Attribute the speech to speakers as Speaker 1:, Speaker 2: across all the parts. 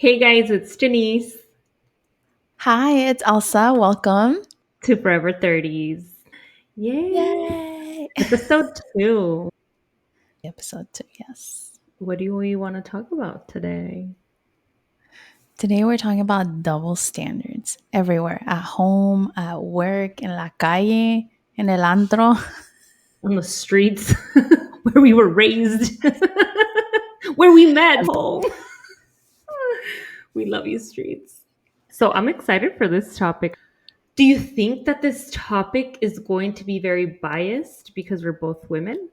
Speaker 1: Hey guys, it's Denise
Speaker 2: Hi, it's Elsa. Welcome.
Speaker 1: to Forever 30s. Yay!
Speaker 2: Yay!
Speaker 1: Episode 2.
Speaker 2: Episode 2, yes.
Speaker 1: What do we want to talk about today?
Speaker 2: Today we're talking about double standards everywhere at home, at work, en la calle, en el antro.
Speaker 1: On the streets where we were raised, where we met home. We love you, streets. So I'm excited for this topic. Do you think that this topic is going to be very biased because we're both women?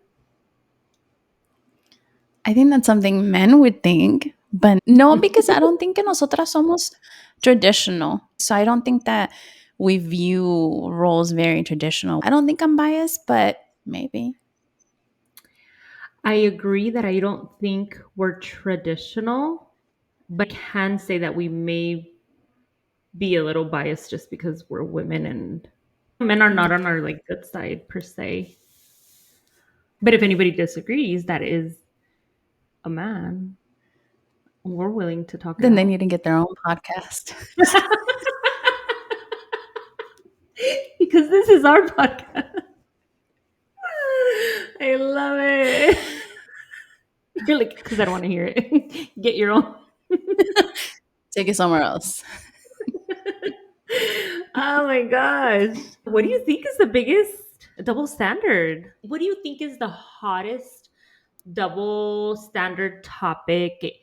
Speaker 2: I think that's something men would think, but no, because I don't think que nosotras somos traditional. So I don't think that we view roles very traditional. I don't think I'm biased, but maybe.
Speaker 1: I agree that I don't think we're traditional, but I can say that we may be a little biased just because we're women and men are not on our like good side per se. But if anybody disagrees, that is a man. We're willing to talk it
Speaker 2: Then they
Speaker 1: out.
Speaker 2: need to get their own podcast.
Speaker 1: Because this is our podcast. I love it. You're like, because I don't want to hear it. Get your own.
Speaker 2: Take it somewhere else.
Speaker 1: Oh my gosh. What do you think is the biggest double standard? What do you think is the hottest double standard topic?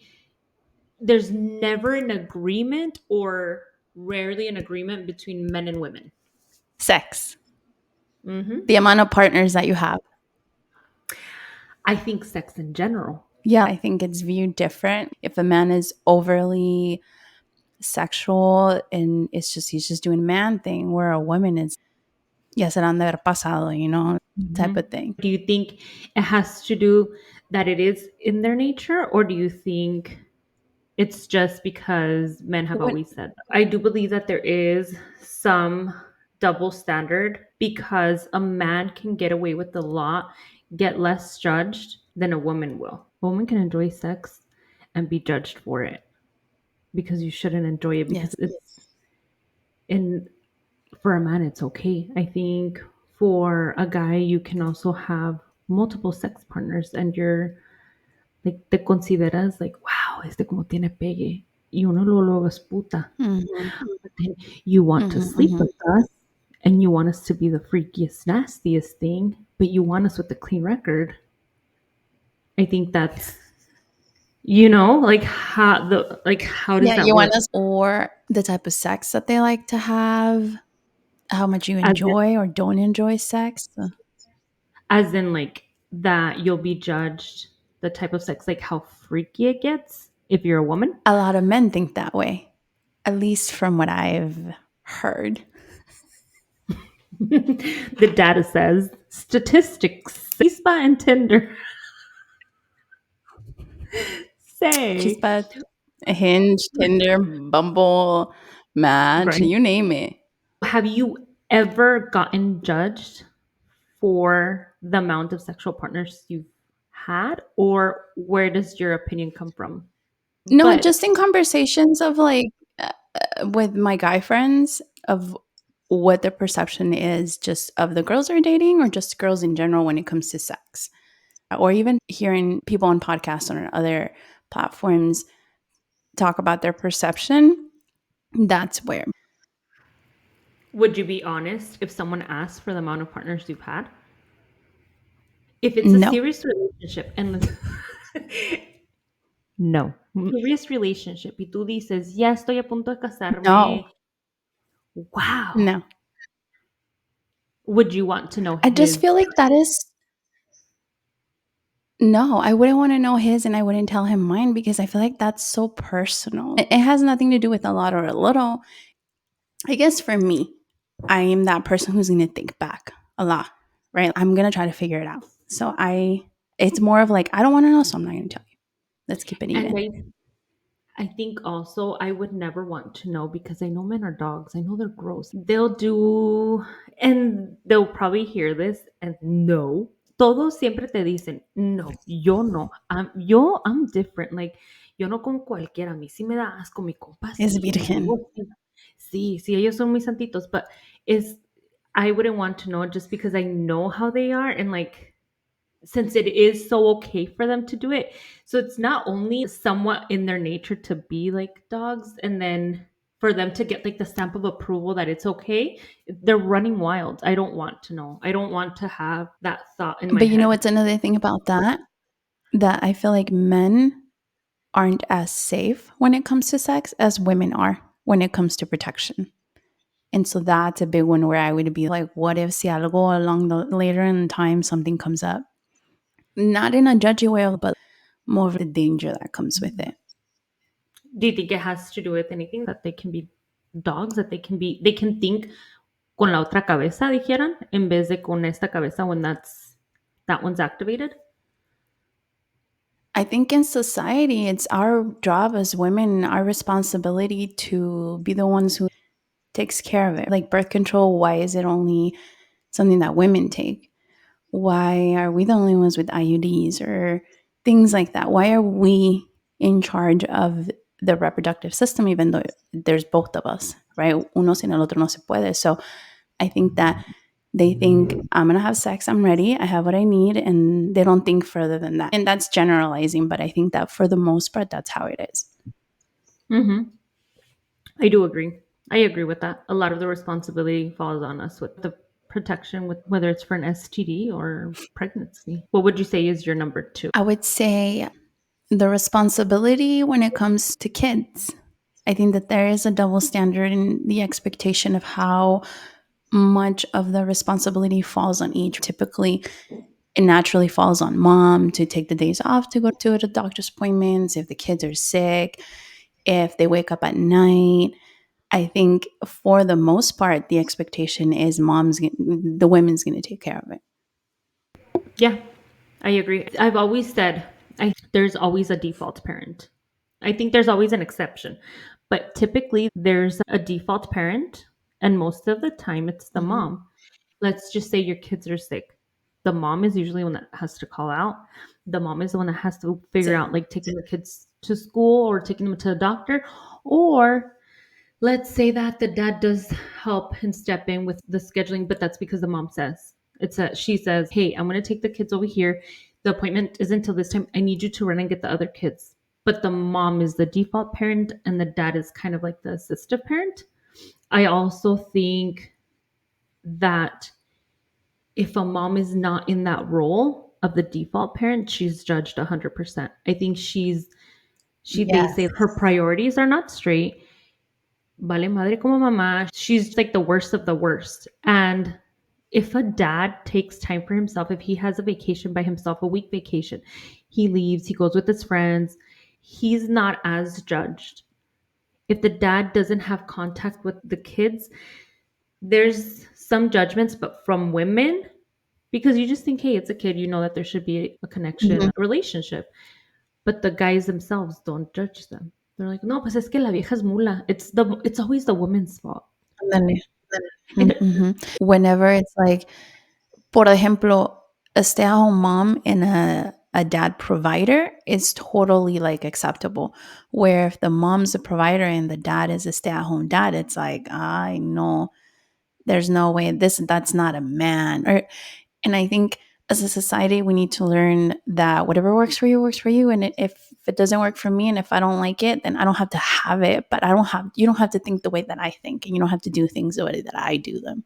Speaker 1: There's never an agreement or rarely an agreement between men and women.
Speaker 2: Sex.
Speaker 1: Hmm.
Speaker 2: The amount of partners that you have.
Speaker 1: I think sex in general.
Speaker 2: Yeah, I think it's viewed different. If a man is overly sexual and he's just doing man thing, where a woman is, ya se la han de haber pasado, type
Speaker 1: Mhm.
Speaker 2: of thing.
Speaker 1: Do you think it has to do that it is in their nature, or do you think it's just because men have
Speaker 2: When,
Speaker 1: always said that? I do believe that there is some double standard because a man can get away with a lot, get less judged than a woman will. A woman can enjoy sex and be judged for it because you shouldn't enjoy it because
Speaker 2: yes,
Speaker 1: it's in for a man it's okay. I think for a guy you can also have multiple sex partners and you're like te consideras like wow este como tiene pegue y uno luego es puta.
Speaker 2: mm-hmm,
Speaker 1: But then you want to
Speaker 2: mm-hmm,
Speaker 1: sleep
Speaker 2: mm-hmm.
Speaker 1: with us and you want us to be the freakiest nastiest thing but you want us with a clean record. I think that's how does
Speaker 2: Yeah,
Speaker 1: that
Speaker 2: you want
Speaker 1: work?
Speaker 2: us or the type of sex that they like to have, how much you
Speaker 1: as
Speaker 2: enjoy or don't enjoy sex.
Speaker 1: As in, like, that you'll be judged the type of sex, like how freaky it gets if you're a woman?
Speaker 2: A lot of men think that way, at least from what I've heard.
Speaker 1: The data says statistics, Chispa and Tinder say,
Speaker 2: Chispa, Hinge, Tinder, Bumble, Match,
Speaker 1: right?
Speaker 2: you name it.
Speaker 1: Have you ever gotten judged for the amount of sexual partners you've had, or where does your opinion come from?
Speaker 2: No,
Speaker 1: But
Speaker 2: just in conversations of like with my guy friends of what their perception is just of the girls they're dating or just girls in general when it comes to sex. Or even hearing people on podcasts or other platforms talk about their perception, that's where.
Speaker 1: would you be honest if someone asked for the amount of partners you've had? If it's a
Speaker 2: No.
Speaker 1: serious relationship and no, serious relationship y tú dices, ya estoy a punto de
Speaker 2: No.
Speaker 1: casarme, wow,
Speaker 2: No.
Speaker 1: would you want to know
Speaker 2: I just
Speaker 1: his?
Speaker 2: feel like that is no, I wouldn't want to know his and I wouldn't tell him mine because I feel like that's so personal. It has nothing to do with a lot or a little. I guess for me, I am that person who's going to think back a lot, right? I'm going to try to figure it out. It's more of like, I don't want to know, so I'm not going to tell you. Let's keep it
Speaker 1: And
Speaker 2: even.
Speaker 1: I think also I would never want to know because I know men are dogs. I know they're gross. They'll do, and they'll probably hear this and no. Todos siempre te dicen, no, yo no. I'm different. Like, Yo no con cualquiera, a mí sí me da asco, mi compa
Speaker 2: Es
Speaker 1: sí, le
Speaker 2: virgen.
Speaker 1: digo sí. Sí, sí, ellos son muy santitos, but is I wouldn't want to know just because I know how they are and like since it is so okay for them to do it. So it's not only somewhat in their nature to be like dogs and then for them to get like the stamp of approval that it's okay, they're running wild. I don't want to know. I don't want to have that thought in my
Speaker 2: But you know
Speaker 1: head.
Speaker 2: what's another thing about that? That I feel like men aren't as safe when it comes to sex as women are when it comes to protection. And so that's a big one where I would be like, what if si algo along the later in time something comes up? Not in a judgy way, but more of the danger that comes with it.
Speaker 1: Do you think it has to do with anything that they can be dogs, that they can think con la otra cabeza, dijeran, en vez de con esta cabeza when that one's activated?
Speaker 2: I think in society, it's our job as women, our responsibility to be the ones who takes care of it. Like birth control, why is it only something that women take? Why are we the only ones with IUDs or things like that? Why are we in charge of the reproductive system, even though there's both of us, right? Uno sin el otro no se puede. So I think that they think, I'm going to have sex, I'm ready, I have what I need, and they don't think further than that. And that's generalizing, but I think that for the most part, that's how it is.
Speaker 1: Mm-hmm. I do agree. I agree with that. A lot of the responsibility falls on us with the protection, with whether it's for an STD or pregnancy. What would you say is your number two?
Speaker 2: I would say the responsibility when it comes to kids. I think that there is a double standard in the expectation of how much of the responsibility falls on each. Typically, it naturally falls on mom to take the days off to go to the doctor's appointments if the kids are sick, if they wake up at night. I think for the most part, the expectation is the women's going to take care of it.
Speaker 1: Yeah, I agree. I've always said there's always a default parent. I think there's always an exception, but typically there's a default parent, and most of the time it's the
Speaker 2: Mhm.
Speaker 1: mom. Let's just say your kids are sick. The mom is usually the one that has to call out. The mom is the one that has to figure
Speaker 2: Sí.
Speaker 1: out like taking the kids to school or taking them to the doctor. Or let's say that the dad does help and step in with the scheduling, but that's because the mom says she says, "Hey, I'm going to take the kids over here. The appointment is until this time. I need you to run and get the other kids." But the mom is the default parent and the dad is kind of like the assistive parent. I also think that if a mom is not in that role of the default parent, she's judged 100%. I think they
Speaker 2: Yes.
Speaker 1: say her priorities are not straight. Vale madre como mamá. She's like the worst of the worst. And if a dad takes time for himself, if he has a vacation by himself, a week vacation, he leaves, he goes with his friends, he's not as judged. If the dad doesn't have contact with the kids, there's some judgments, but from women, because you just think, hey, it's a kid, you know that there should be a connection,
Speaker 2: Mhm.
Speaker 1: a relationship. But the guys themselves don't judge them. They're like, no, pues es que la vieja es mula. It's always the woman's fault.
Speaker 2: Ándale.
Speaker 1: And
Speaker 2: Mhm. Whenever it's like, por ejemplo, a stay-at-home mom and a dad provider is totally like acceptable. Where if the mom's a provider and the dad is a stay-at-home dad, it's like, I know there's no way that's not a man. Or and I think as a society we need to learn that whatever works for you. And if it doesn't work for me and if I don't like it, then I don't have to have it. But you don't have to think the way that I think, and you don't have to do things the way that I do them.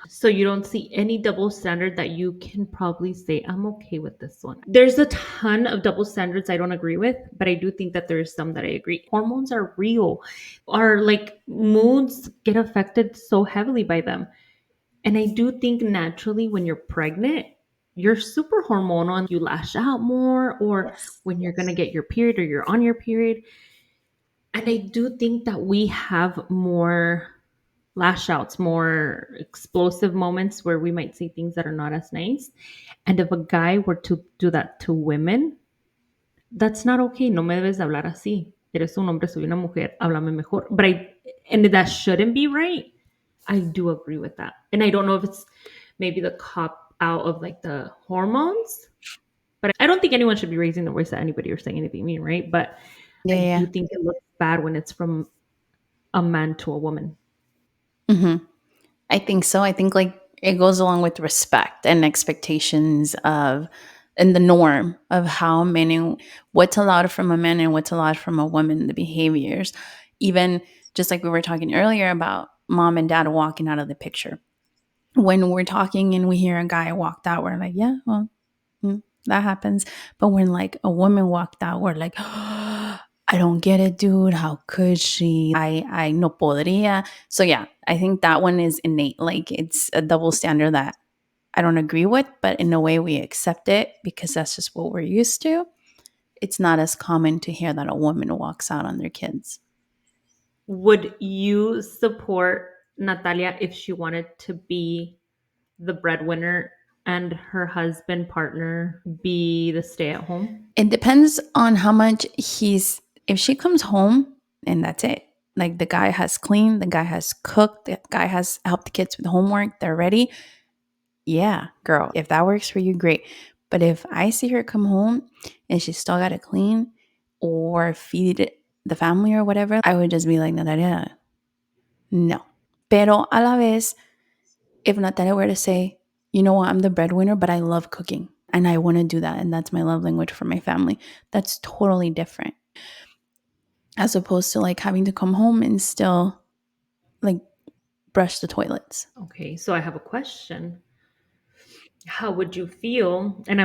Speaker 1: so you don't see any double standard that you can probably say, I'm okay with this one. There's a ton of double standards I don't agree with, but I do think that there's some that I agree. Hormones are real. Our like moods get affected so heavily by them. And I do think naturally when you're pregnant, you're super hormonal and you lash out more, or
Speaker 2: Yes.
Speaker 1: when you're going to get your period or you're on your period. And I do think that we have more lash outs, more explosive moments where we might say things that are not as nice. And if a guy were to do that to women, that's not okay. No me debes de hablar así. Eres un hombre, soy una mujer, háblame mejor. And that shouldn't be right. I do agree with that. And I don't know if it's maybe the cop out of like the hormones, But I don't think anyone should be raising their voice at anybody or saying anything mean, right? But
Speaker 2: Yeah,
Speaker 1: I
Speaker 2: yeah.
Speaker 1: do think it looks bad when it's from a man to a woman.
Speaker 2: Hmm. I think so. I think like it goes along with respect and expectations of and the norm of how men and what's allowed from a man and what's allowed from a woman, the behaviors. Even just like we were talking earlier about mom and dad walking out of the picture. When we're talking and we hear a guy walked out, we're like, yeah, well, that happens. But when like a woman walked out, we're like, I don't get it, dude. How could she? I no podría. So yeah, I think that one is innate. Like it's a double standard that I don't agree with, but in a way we accept it because that's just what we're used to. It's not as common to hear that a woman walks out on their kids.
Speaker 1: Would you support Natalia if she wanted to be the breadwinner and her husband partner be the stay at home?
Speaker 2: It depends on how much he's. If she comes home and that's it, like the guy has cleaned, the guy has cooked, the guy has helped the kids with homework, they're ready. Yeah, girl, if that works for you, great. But if I see her come home and she still got to clean or feed the family or whatever, I would just be like, Natalia, no. Pero a la vez, if Natalia were to say, you know what, I'm the breadwinner, but I love cooking and I want to do that. And that's my love language for my family. That's totally different as opposed to like having to come home and still like brush the toilets.
Speaker 1: Okay, so I have a question. How would you feel? And I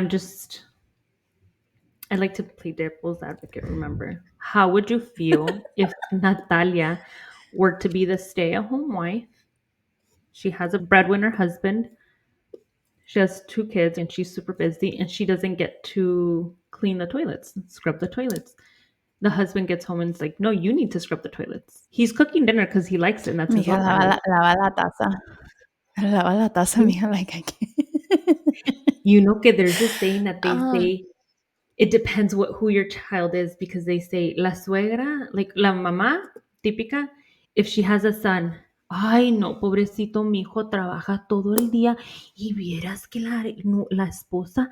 Speaker 1: like to play devil's advocate, remember. How would you feel if Natalia were to be the stay at home wife? She has a breadwinner husband, she has two kids, and she's super busy, and she doesn't get to clean the toilets, scrub the toilets. The husband gets home and it's like, no, you need to scrub the toilets. He's cooking dinner because he likes it and that's his
Speaker 2: Mija,
Speaker 1: love language.
Speaker 2: lava la taza. Lava la taza,
Speaker 1: You,
Speaker 2: mija, like I can't.
Speaker 1: you know que there's this saying that they
Speaker 2: Ah,
Speaker 1: say it depends who your child is because they say la suegra, like la mamá típica, if she has a son, ay no, pobrecito mi hijo trabaja todo el día y vieras que no, la esposa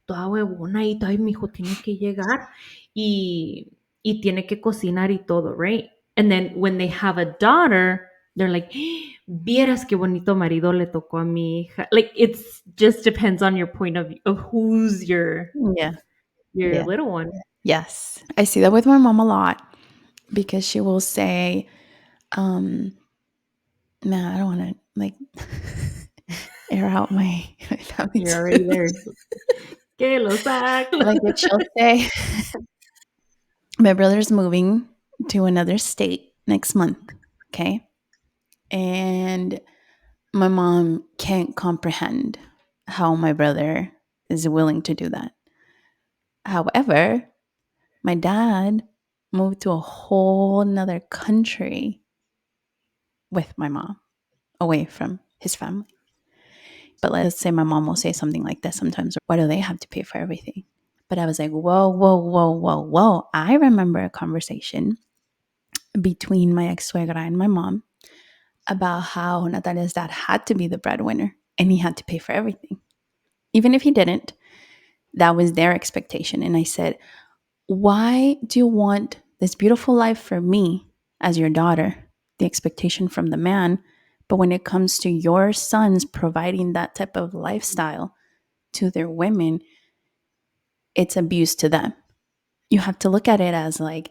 Speaker 1: toda huevona y todavía mi hijo tiene que llegar y, y tiene que cocinar y todo, right? And then when they have a daughter, they're like, vieras qué bonito marido le tocó a mi hija. Like it's just depends on your point of view of who's
Speaker 2: yeah,
Speaker 1: your
Speaker 2: yeah.
Speaker 1: little one.
Speaker 2: Yes. I see that with my mom a lot because she will say, um, man, I don't want to like air out my family
Speaker 1: You're already
Speaker 2: too.
Speaker 1: there. Que lo saco.
Speaker 2: Like if she'll say, my brother's moving to another state next month. Okay. And my mom can't comprehend how my brother is willing to do that. However, my dad moved to a whole nother country with my mom, away from his family. But let's say my mom will say something like this sometimes, why do they have to pay for everything? But I was like, whoa, whoa, whoa, whoa, whoa. I remember a conversation between my ex suegra and my mom about how Natalia's dad had to be the breadwinner and he had to pay for everything. Even if he didn't, that was their expectation. And I said, why do you want this beautiful life for me as your daughter, the expectation from the man? But when it comes to your sons providing that type of lifestyle to their women, it's abuse to them. You have to look at it as like,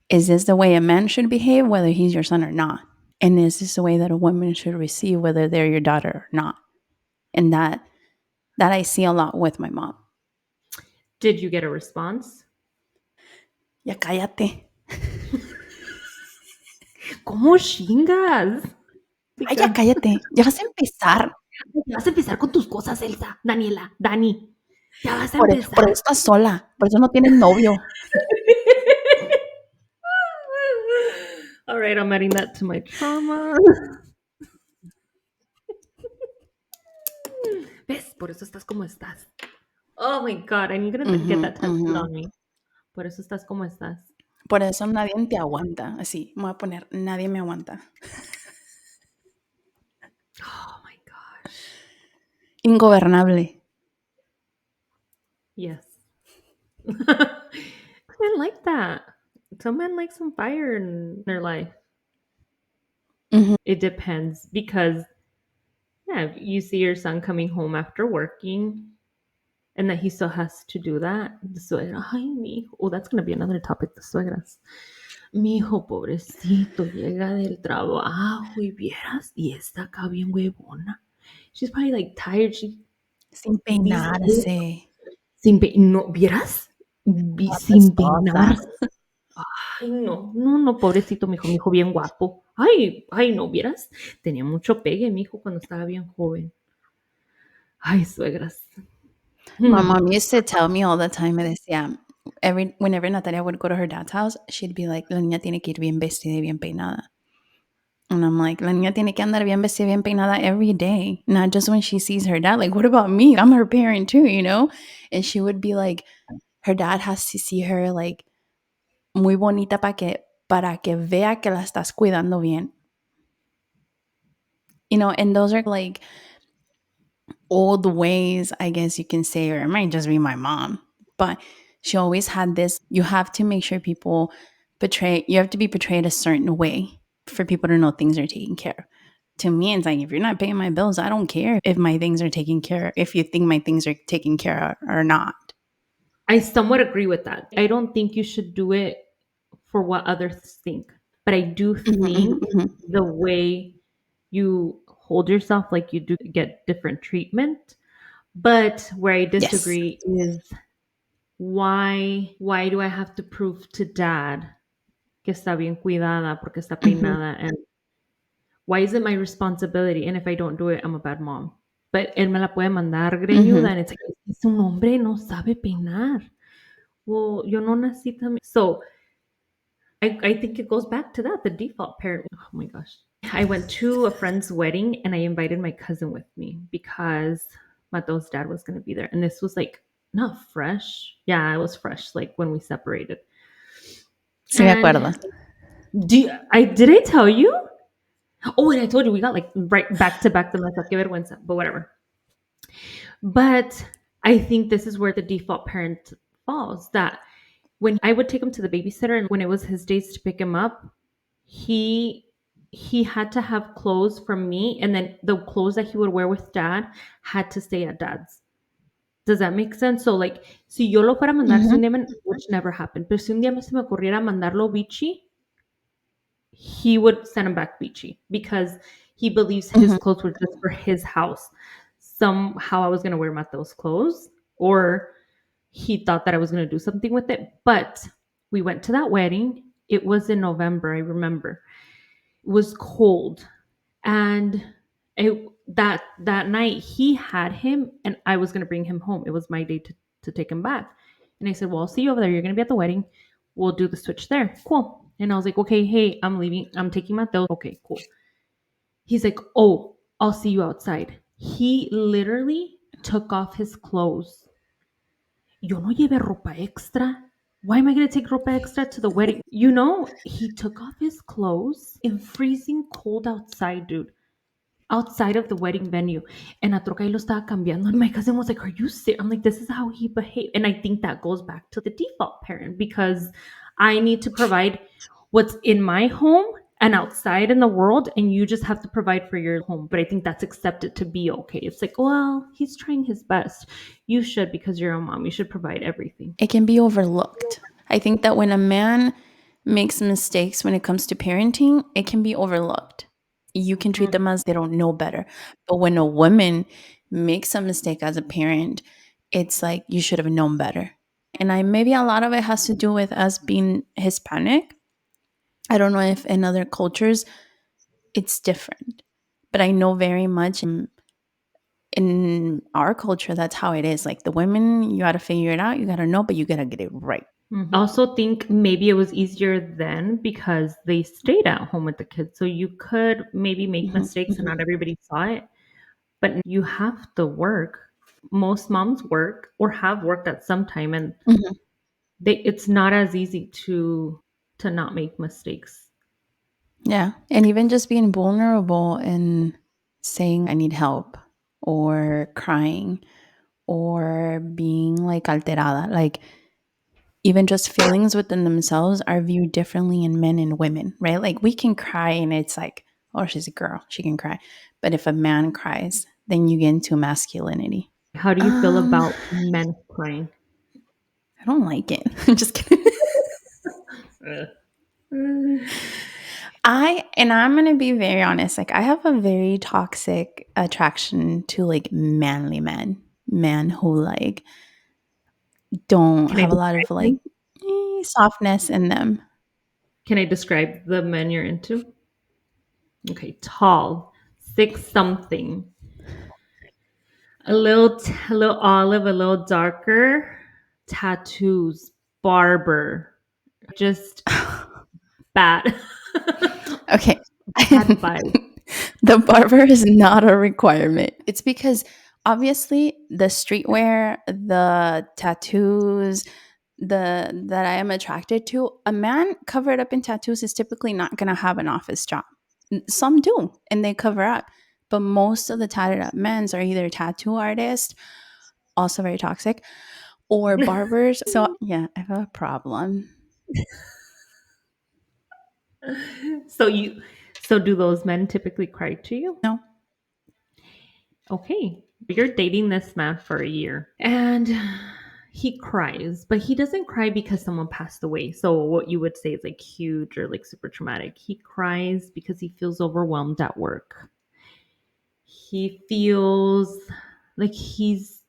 Speaker 2: is this the way a man should behave, whether he's your son or not? And is this the way that a woman should receive, whether they're your daughter or not? And that I see a lot with my mom.
Speaker 1: Did you get a response?
Speaker 2: Ya cállate.
Speaker 1: ¿Cómo chingas?
Speaker 2: Ay, ya cállate. Ya vas a empezar.
Speaker 1: Ya vas a empezar con tus cosas, Elsa, Daniela, Dani. Ya vas a
Speaker 2: Por
Speaker 1: empezar.
Speaker 2: eso estás sola. Por eso no tienes novio.
Speaker 1: All right, I'm adding that to my trauma. ¿Ves? Por eso estás como estás. Oh my God, I'm gonna get that tattooed on me. Por eso estás como estás.
Speaker 2: Por eso nadie te aguanta. Así, me voy a poner, nadie me aguanta.
Speaker 1: Oh my gosh.
Speaker 2: Ingobernable.
Speaker 1: Yes. Men like that. Some men like some fire in their life.
Speaker 2: Mhm.
Speaker 1: It depends because, yeah, if you see your son coming home after working and that he still has to do that. The suegra, ay, mi hijo. Oh, that's going to be another topic, the suegras. Mi hijo, pobrecito, llega del trabajo y vieras, y está acá bien huevona. She's probably like tired. She
Speaker 2: Sin
Speaker 1: dice, "Oh,
Speaker 2: peinarse.
Speaker 1: no, ¿vieras? Sin
Speaker 2: Apestosa.
Speaker 1: peinarse. Ay, no, no, no, pobrecito, mi hijo bien guapo. Ay, ay, no, ¿vieras? Tenía mucho pegue, mi hijo, cuando estaba bien joven. Ay, suegras.
Speaker 2: My
Speaker 1: Hmm.
Speaker 2: mom used to tell me all the time, me decía, whenever Natalia would go to her dad's house, she'd be like, la niña tiene que ir bien vestida y bien peinada. And I'm like, la niña tiene que andar bien vestida, bien peinada every day, not just when she sees her dad. Like, what about me? I'm her parent too, you know? And she would be like, her dad has to see her like muy bonita para que vea que la estás cuidando bien. You know, and those are like old ways, I guess you can say, or it might just be my mom. But she always had this, you have to make sure you have to be portrayed a certain way for people to know things are taken care of. To me, it's like, if you're not paying my bills, I don't care if my things are taken care of, if you think my things are taken care of or not.
Speaker 1: I somewhat agree with that. I don't think you should do it for what others think, but I do
Speaker 2: Mhm, mhm,
Speaker 1: think
Speaker 2: mhm.
Speaker 1: the way you hold yourself, like you do get different treatment. But where I
Speaker 2: Yes.
Speaker 1: disagree is why do I have to prove to dad que está bien cuidada porque está
Speaker 2: Mhm,
Speaker 1: peinada, and why is it my responsibility? And if I don't do it, I'm a bad mom. But él me la puede mandar
Speaker 2: mhm.
Speaker 1: greñuda, and it's like, es un hombre, no sabe peinar. Well, yo no nací también. So I think it goes back to that, the default parent. Oh my gosh. I went to a friend's wedding and I invited my cousin with me because Mato's dad was going to be there. And this was like not fresh. Yeah, it was fresh, like when we separated.
Speaker 2: Sí me
Speaker 1: And
Speaker 2: acuerdo.
Speaker 1: did I tell you? Oh, and I told you we got like right back to back the mess up, que vergüenza, but whatever. But I think this is where the default parent falls. That when I would take him to the babysitter and when it was his days to pick him up, he he had to have clothes from me, and then the clothes that he would wear with dad had to stay at dad's. Does that make sense? So like, si yo lo fuera a mandar, si un
Speaker 2: Mhm,
Speaker 1: día which never happened, pero si un día se me ocurriera mandarlo bichi, he would send him back beachy because he believes his
Speaker 2: mhm,
Speaker 1: clothes were just for his house. Somehow I was going to wear Mateo's clothes, or he thought that I was going to do something with it. But we went to that wedding. It was in November, I remember. It was cold. And that night he had him and I was going to bring him home. It was my day to take him back. And I said, well, I'll see you over there. You're going to be at the wedding. We'll do the switch there. Cool. And I was like, okay, hey, I'm leaving. I'm taking Mateo. Okay, cool. He's like, oh, I'll see you outside. He literally took off his clothes. Yo no llevé ropa extra. Why am I going to take ropa extra to the wedding? He took off his clothes in freezing cold outside, dude, outside of the wedding venue. And a troca y lo estaba cambiando. And my cousin was like, are you serious? I'm like, this is how he behaved. And I think that goes back to the default parent because I need to provide what's in my home and outside in the world. And you just have to provide for your home. But I think that's accepted to be okay. It's like, well, he's trying his best. You should, because you're a mom. You should provide everything.
Speaker 2: it can be overlooked. I think that when a man makes mistakes when it comes to parenting, it can be overlooked. You can treat
Speaker 1: Mhm.
Speaker 2: them as they don't know better. But when a woman makes a mistake as a parent, it's like you should have known better. And I maybe a lot of it has to do with us being Hispanic. I don't know if in other cultures it's different, but I know very much in our culture that's how it is. Like the women, you got to figure it out, you got to know, but you got to get it right.
Speaker 1: I also think maybe it was easier then because they stayed at home with the kids. So you could maybe make
Speaker 2: Mhm,
Speaker 1: mistakes and
Speaker 2: mhm.
Speaker 1: not everybody saw it. But you have to work. Most moms work or have worked at some time, and
Speaker 2: Mhm.
Speaker 1: it's not as easy to not make mistakes.
Speaker 2: Yeah. And even just being vulnerable and saying, I need help, or crying, or being like alterada. Like even just feelings within themselves are viewed differently in men and women, right? Like we can cry and it's like, oh, she's a girl, she can cry. But if a man cries, then you get into masculinity.
Speaker 1: How do you feel
Speaker 2: Um,
Speaker 1: about men crying?
Speaker 2: I don't like it. I'm just kidding.
Speaker 1: Mm.
Speaker 2: I'm gonna be very honest. Like I have a very toxic attraction to like manly men, men who like don't
Speaker 1: Can I
Speaker 2: have a lot of
Speaker 1: describe
Speaker 2: like
Speaker 1: them?
Speaker 2: softness in them.
Speaker 1: Can I describe the men you're into? Okay, tall, 6 something, a little olive, a little darker, tattoos, barber, just bad,
Speaker 2: Okay.
Speaker 1: bad vibe.
Speaker 2: The barber is not a requirement. It's because obviously the streetwear, the tattoos, the that I am attracted to, a man covered up in tattoos is typically not going to have an office job. Some do, and they cover up. But most of the tatted up men's are either tattoo artists, also very toxic, or barbers. So yeah, I have a problem.
Speaker 1: So you, so do those men typically cry to you?
Speaker 2: No.
Speaker 1: Okay, you're dating this man for a year and he cries, but he doesn't cry because someone passed away. So what you would say is like huge or like super traumatic. He cries because he feels overwhelmed at work. He feels like he's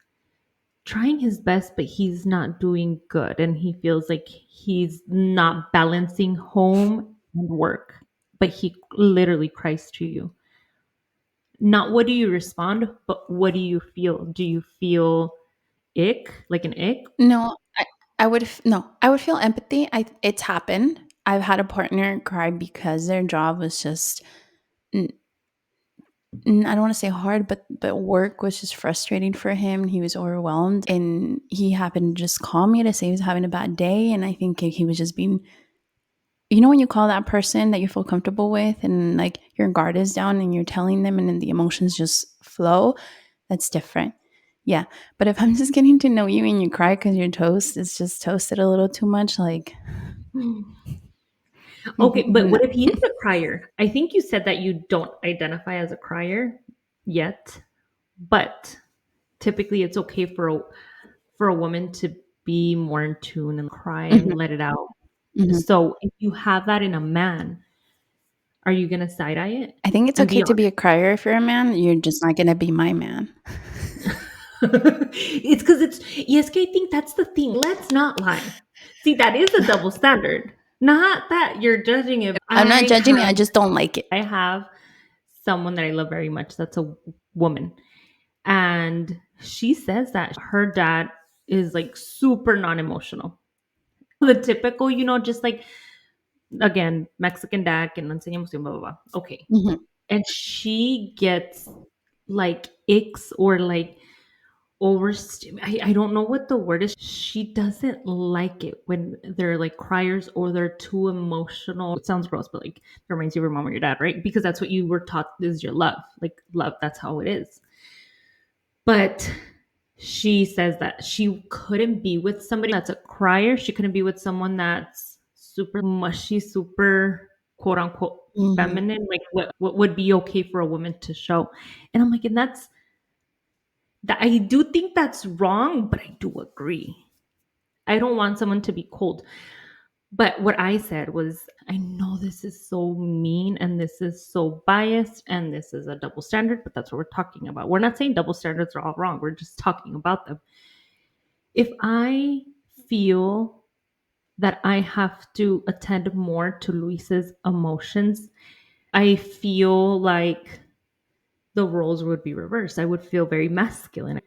Speaker 1: trying his best, but he's not doing good. And he feels like he's not balancing home and work. But he literally cries to you. Not what do you respond, but what do you feel? Do you feel ick, like an ick?
Speaker 2: No, I would no, I would feel empathy. It's happened. I've had a partner cry because their job was just n- I don't want to say hard, but work was just frustrating for him. He was overwhelmed, and he happened to just call me to say he was having a bad day. And I think he was just being, you know, when you call that person that you feel comfortable with, and like your guard is down, and you're telling them, and then the emotions just flow. That's different. Yeah, but if I'm just getting to know you and you cry because your toast is just toasted a little too much, like
Speaker 1: Okay, but
Speaker 2: no.
Speaker 1: what if he is a crier? I think you said that you don't identify as a crier yet, but typically it's okay for a woman to be more in tune and cry and
Speaker 2: Mhm,
Speaker 1: let it out.
Speaker 2: mhm.
Speaker 1: So if you have that in a man, are you gonna side eye it
Speaker 2: I think it's
Speaker 1: and
Speaker 2: okay
Speaker 1: be
Speaker 2: to be
Speaker 1: honest?
Speaker 2: a crier if you're a man. You're just not gonna be my man.
Speaker 1: It's because it's yes, I think that's the thing. Let's not lie. See, that is a double standard. Not that you're judging it.
Speaker 2: I'm not judging it. I just don't like it.
Speaker 1: I have someone that I love very much that's a woman. And she says that her dad is like super non emotional. The typical, just like, again, Mexican dad, que no enseña emoción, blah, blah, blah. Okay.
Speaker 2: Mhm,
Speaker 1: And she gets like icks or like I don't know what the word is. She doesn't like it when they're like criers or they're too emotional. It sounds gross, but like it reminds you of your mom or your dad, right? Because that's what you were taught is your love. Like love, that's how it is. But she says that she couldn't be with somebody that's a crier. She couldn't be with someone that's super mushy, super quote unquote
Speaker 2: mhm.
Speaker 1: feminine, like what would be okay for a woman to show. And I'm like, and that's that I do think that's wrong, but I do agree. I don't want someone to be cold. But what I said was, I know this is so mean and this is so biased and this is a double standard, but that's what we're talking about. We're not saying double standards are all wrong. We're just talking about them. If I feel that I have to attend more to Luis's emotions, I feel like the roles would be reversed. I would feel very masculine.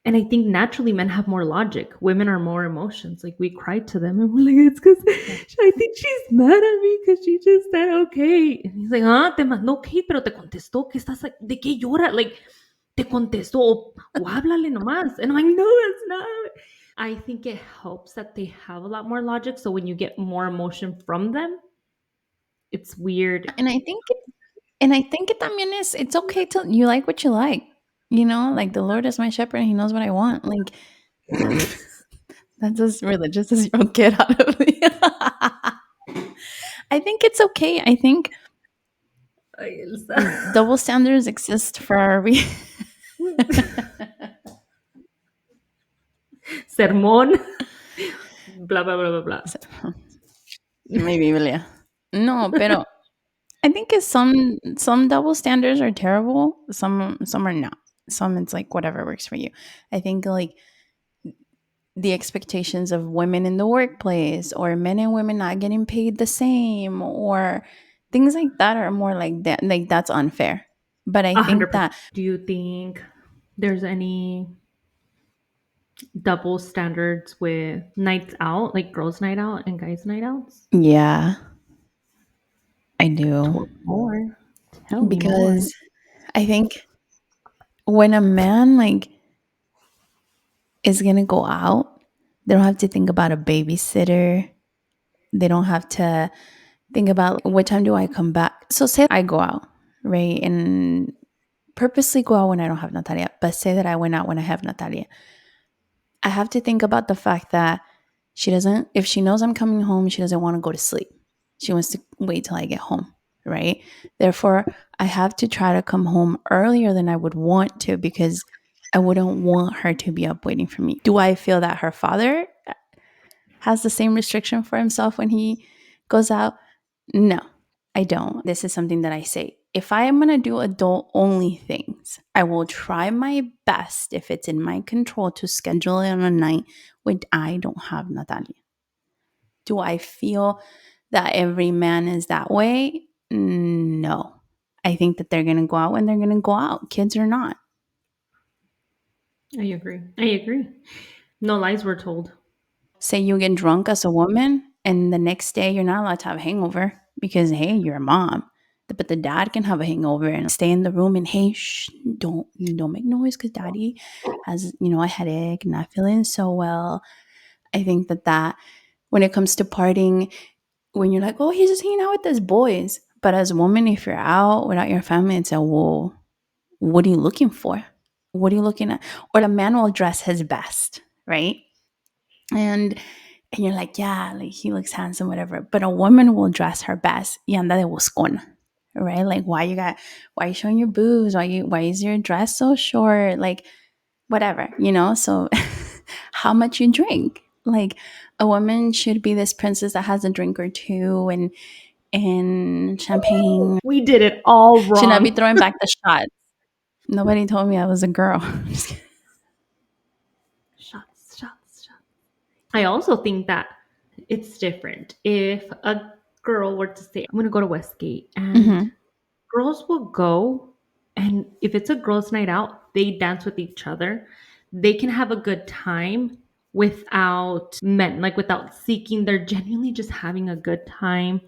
Speaker 1: And I think naturally men have more logic. Women are more emotions. Like we cry to them and we're like, it's because
Speaker 2: Yeah.
Speaker 1: I think she's mad at me because she just said okay. And he's like, ah, te mandó okay, pero te contestó que estás like, de qué llora? Like, te contestó o háblale nomás. And I'm like, no, that's not. I think it helps that they have a lot more logic. So when you get more emotion from them, it's weird.
Speaker 2: And I think it también is it's okay to you like what you like. You know, like the Lord is my shepherd and he knows what I want. Like That's as religious as you'll get out of me. I think it's okay. I think
Speaker 1: Ay, Elsa.
Speaker 2: double standards exist for a reason.
Speaker 1: Sermón, blah, blah, blah, blah, blah.
Speaker 2: Maybe, yeah. No, pero I think it's some double standards are terrible. Some are not. Some it's like whatever works for you. I think like the expectations of women in the workplace or men and women not getting paid the same or things like that are more like that. Like that's unfair. But I think
Speaker 1: 100%.
Speaker 2: that
Speaker 1: Do you think there's any double standards with nights out, like girls' night out and guys' night outs?
Speaker 2: yeah, I do
Speaker 1: Tell me more. Tell me more.
Speaker 2: because I think when a man like is gonna go out, they don't have to think about a babysitter. They don't have to think about what time do I come back. So say I go out, right? And purposely go out when I don't have Natalia, but say that I went out when I have Natalia. I have to think about the fact that she doesn't, if she knows I'm coming home, she doesn't want to go to sleep. She wants to wait till I get home, right? Therefore, I have to try to come home earlier than I would want to because I wouldn't want her to be up waiting for me. Do I feel that her father has the same restriction for himself when he goes out? No, I don't. This is something that I say. If I am going to do adult only things, I will try my best if it's in my control to schedule it on a night when I don't have Natalia. Do I feel that every man is that way? No. I think that they're going to go out when they're going to go out, kids or not.
Speaker 1: I agree. I agree. No lies were told.
Speaker 2: Say you get drunk as a woman and the next day you're not allowed to have a hangover because hey, you're a mom. But the dad can have a hangover and stay in the room and hey, shh, don't make noise because daddy has a headache, not feeling so well. I think that when it comes to partying, when you're like, oh, he's just hanging out with his boys. But as a woman, if you're out without your family, it's like, whoa, what are you looking for? What are you looking at? Or the man will dress his best, right? And you're like, yeah, like he looks handsome, whatever. But a woman will dress her best y anda de buscona, right? Like why are you showing your boobs? Why is your dress so short? Like whatever. So how much you drink? Like a woman should be this princess that has a drink or two and champagne.
Speaker 1: We did it all
Speaker 2: Should not be
Speaker 1: wrong.
Speaker 2: throwing back the shots. Nobody told me I was a girl. Just kidding.
Speaker 1: Shots, shots, shots. I also think that it's different. If a girl were to say, I'm going to go to Westgate, and
Speaker 2: Mhm.
Speaker 1: girls will go, and if it's a girls' night out, they dance with each other. They can have a good time without men, like without seeking. They're genuinely just having a good time.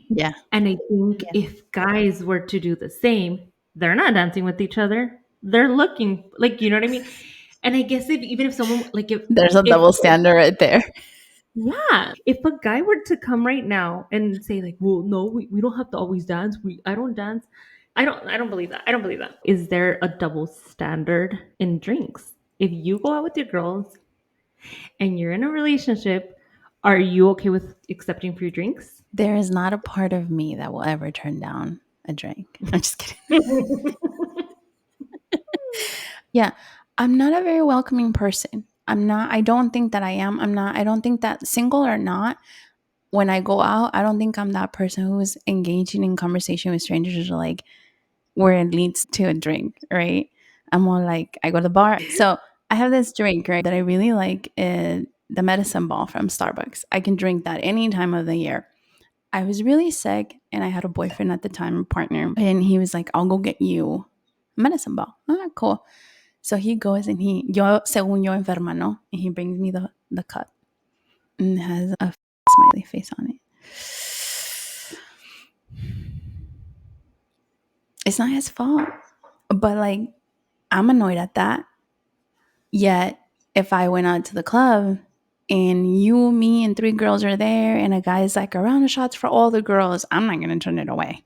Speaker 2: Yeah.
Speaker 1: And I think
Speaker 2: Yeah.
Speaker 1: if guys were to do the same, they're not dancing with each other. They're looking like, you know what I mean? And I guess even if someone like
Speaker 2: There's a
Speaker 1: if
Speaker 2: double standard right there.
Speaker 1: yeah, if a guy were to come right now and say like, well, no, we don't have to always dance. I don't dance. I don't believe that. I don't believe that. Is there a double standard in drinks? If you go out with your girls and you're in a relationship, are you okay with accepting free drinks?
Speaker 2: There is not a part of me that will ever turn down a drink. I'm just kidding. Yeah. I'm not a very welcoming person. I don't think that I am. I don't think that single or not, when I go out, I don't think I'm that person who's engaging in conversation with strangers or like where it leads to a drink, right? I'm more like, I go to the bar. So I have this drink, right, that I really like, the medicine ball from Starbucks. I can drink that any time of the year. I was really sick and I had a boyfriend at the time, a partner, and he was like, I'll go get you a medicine ball. Ah, cool. So he goes and según yo enferma, no? And he brings me the cup and it has a smiley face on it. It's not his fault, but like, I'm annoyed at that. Yet, if I went out to the club and you, me, and three girls are there, and a guy's like, a round of shots for all the girls, I'm not going to turn it away.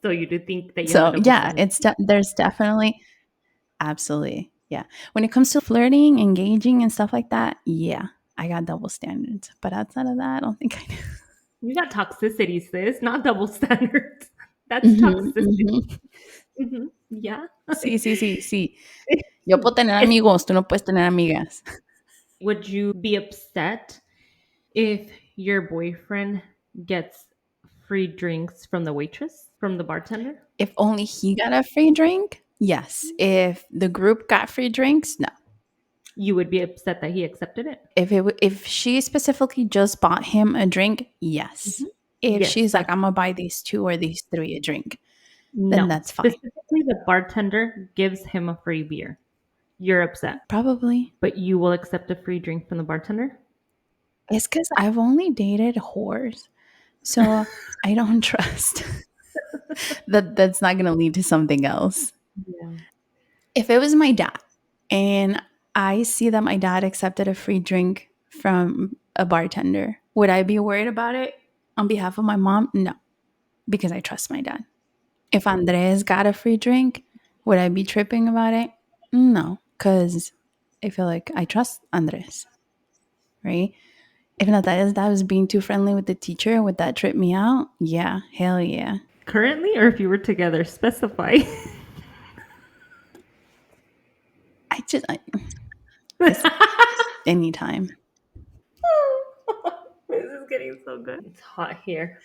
Speaker 1: So you do think that you have a
Speaker 2: So,
Speaker 1: double
Speaker 2: yeah,
Speaker 1: standard?
Speaker 2: there's definitely, absolutely. Yeah. When it comes to flirting, engaging, and stuff like that, yeah, I got double standards. But outside of that, I don't think I do.
Speaker 1: You got toxicity, sis, not double standards. That's
Speaker 2: Mhm,
Speaker 1: toxicity.
Speaker 2: mhm.
Speaker 1: Yeah.
Speaker 2: Sí, sí, sí, sí. Yo puedo tener amigos, tú no puedes tener amigas.
Speaker 1: Would you be upset if your boyfriend gets free drinks from the waitress, from the bartender?
Speaker 2: If only he got a free drink, yes. If the group got free drinks, no.
Speaker 1: You would be upset that he accepted it?
Speaker 2: If she specifically just bought him a drink, yes.
Speaker 1: Mhm.
Speaker 2: If
Speaker 1: Yes,
Speaker 2: she's like,
Speaker 1: that's
Speaker 2: I'm gonna buy these two or these three a drink, then
Speaker 1: no.
Speaker 2: that's fine.
Speaker 1: Specifically, the bartender gives him a free beer. You're upset,
Speaker 2: Probably.
Speaker 1: but you will accept a free drink from the bartender?
Speaker 2: It's because I've only dated whores. So I don't trust that that's not gonna lead to something else.
Speaker 1: Yeah.
Speaker 2: If it was my dad and I see that my dad accepted a free drink from a bartender, would I be worried about it on behalf of my mom? No, because I trust my dad. If Andres got a free drink, would I be tripping about it? No, because I feel like I trust Andres, right? If Natalia's dad was being too friendly with the teacher, would that trip me out? Yeah, hell yeah.
Speaker 1: Currently, or if you were together, specify.
Speaker 2: I just anytime.
Speaker 1: This is getting so good. It's hot here,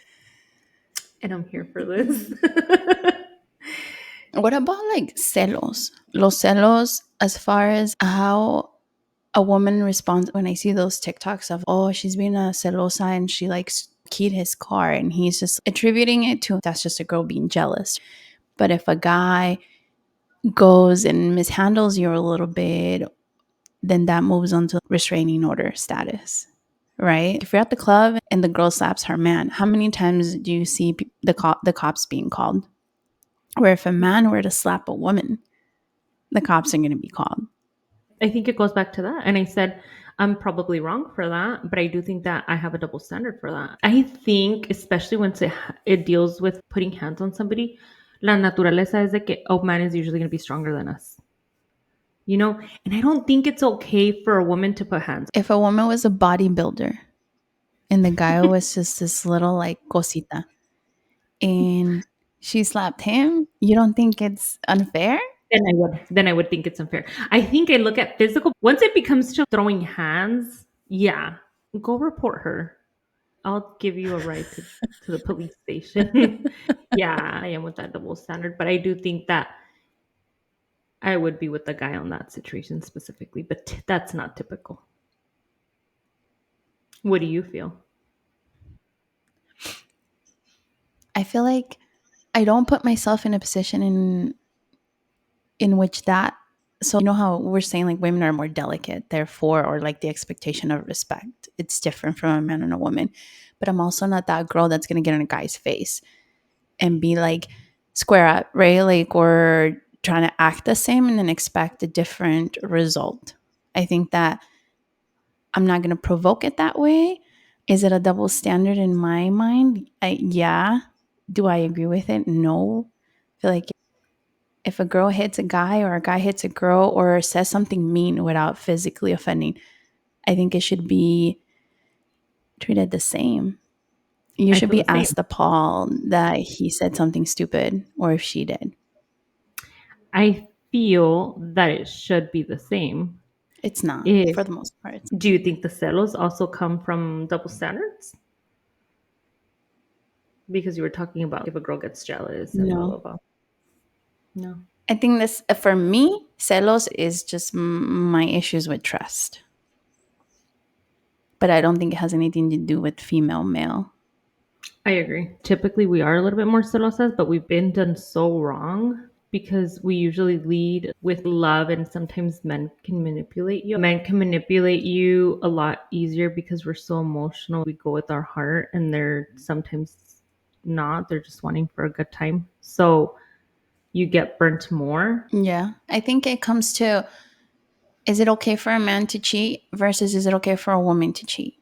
Speaker 1: and I'm here for this.
Speaker 2: What about like celos? Los celos, as far as how a woman responds when I see those TikToks of, oh, she's being a celosa and she likes keyed his car and he's just attributing it to that's just a girl being jealous. But if a guy goes and mishandles you a little bit, then that moves on to restraining order status, right? If you're at the club and the girl slaps her man, how many times do you see the cops being called? Where if a man were to slap a woman, the cops are going to be called.
Speaker 1: I think it goes back to that. And I said, I'm probably wrong for that, but I do think that I have a double standard for that. I think, especially once it deals with putting hands on somebody, la naturaleza es de que, oh, man is usually going to be stronger than us. You know? And I don't think it's okay for a woman to put hands.
Speaker 2: If a woman was a bodybuilder and the guy was just this little like cosita and she slapped him, you don't think it's unfair?
Speaker 1: Then I would think it's unfair. I think I look at physical. Once it becomes to throwing hands, yeah, go report her. I'll give you a ride to the police station. Yeah, I am with that double standard, but I do think that I would be with the guy on that situation specifically, but that's not typical. What do you feel?
Speaker 2: I feel like I don't put myself in a position in which that, so you know how we're saying like women are more delicate, therefore, or like the expectation of respect, it's different from a man and a woman. But I'm also not that girl that's going to get in a guy's face and be like square up, right? Like, or trying to act the same and then expect a different result. I think that I'm not going to provoke it that way. Is it a double standard in my mind? Yeah. Do I agree with it? No. I feel like if a girl hits a guy or a guy hits a girl or says something mean without physically offending, I think it should be treated the same. You
Speaker 1: I
Speaker 2: should
Speaker 1: feel
Speaker 2: be
Speaker 1: the same.
Speaker 2: asked the Paul that he said something stupid or if she did.
Speaker 1: I feel that it should be the same.
Speaker 2: It's not
Speaker 1: If
Speaker 2: for the most part.
Speaker 1: Do you think the celos also come from double standards? Because you were talking about if a girl gets jealous and blah
Speaker 2: No.
Speaker 1: blah blah. No.
Speaker 2: I think this, for me, celos is just my issues with trust. But I don't think it has anything to do with female male.
Speaker 1: I agree. Typically, we are a little bit more celosas, but we've been done so wrong because we usually lead with love, and sometimes men can manipulate you. Men can manipulate you a lot easier because we're so emotional. We go with our heart, and they're sometimes not. They're just wanting for a good time. So you get burnt more.
Speaker 2: Yeah. I think it comes to, is it okay for a man to cheat versus is it okay for a woman to cheat?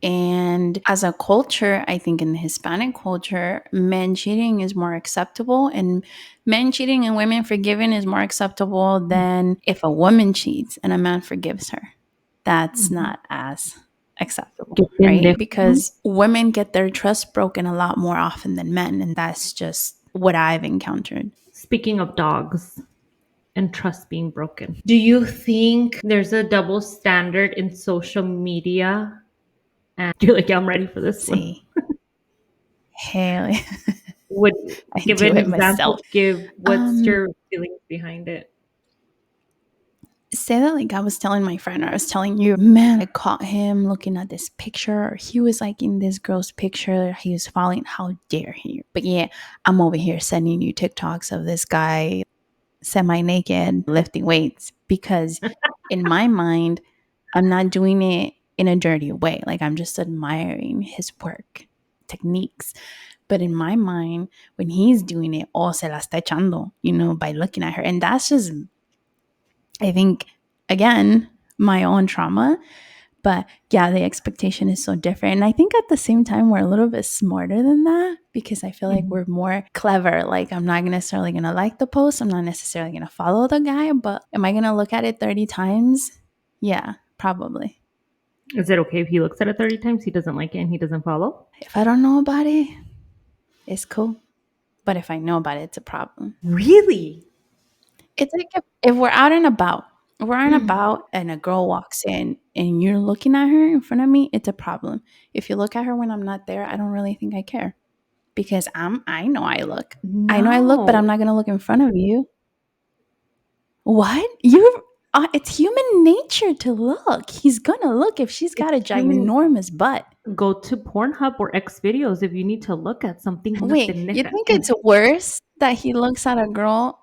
Speaker 2: And as a culture, I think in the Hispanic culture, men cheating is more acceptable, and men cheating and women forgiving is more acceptable than if a woman cheats and a man forgives her. That's
Speaker 1: Mhm.
Speaker 2: not as acceptable,
Speaker 1: Qué
Speaker 2: right?
Speaker 1: pendejo.
Speaker 2: Because women get their trust broken a lot more often than men, and that's just what I've encountered.
Speaker 1: Speaking of dogs and trust being broken, do you think there's a double standard in social media? And you're like, yeah, I'm ready for this one.
Speaker 2: See, Haley,
Speaker 1: Would
Speaker 2: I
Speaker 1: give
Speaker 2: do
Speaker 1: an
Speaker 2: it myself.
Speaker 1: example. Give what's
Speaker 2: Um,
Speaker 1: your feelings behind it?
Speaker 2: Say that like I was telling my friend, or I was telling you, man, I caught him looking at this picture, or he was like in this girl's picture, he was following, how dare he? But yeah, I'm over here sending you TikToks of this guy semi naked lifting weights because in my mind, I'm not doing it in a dirty way. Like I'm just admiring his work techniques. But in my mind, when he's doing it, oh, se la está echando, by looking at her. And that's just, I think, again, my own trauma. But yeah, the expectation is so different. And I think at the same time, we're a little bit smarter than that because I feel like
Speaker 1: Mhm.
Speaker 2: we're more clever. Like, I'm not necessarily going to like the post. I'm not necessarily going to follow the guy, but am I going to look at it 30 times? Yeah, probably.
Speaker 1: Is it okay if he looks at it 30 times, he doesn't like it, and he doesn't follow?
Speaker 2: If I don't know about it, it's cool. But if I know about it, it's a problem.
Speaker 1: Really?
Speaker 2: It's like if we're out and about, we're out and
Speaker 1: Mm.
Speaker 2: about and a girl walks in and you're looking at her in front of me, it's a problem. If you look at her when I'm not there, I don't really think I care because I know I look. I know I look, but I'm
Speaker 1: No.
Speaker 2: not gonna look in front of you. What? You it's human nature to look. He's gonna look if she's got
Speaker 1: It's
Speaker 2: a
Speaker 1: human.
Speaker 2: ginormous butt.
Speaker 1: Go to Pornhub or X videos if you need to look at something. Una
Speaker 2: Wait, you
Speaker 1: pendeja.
Speaker 2: think it's worse that he looks at a girl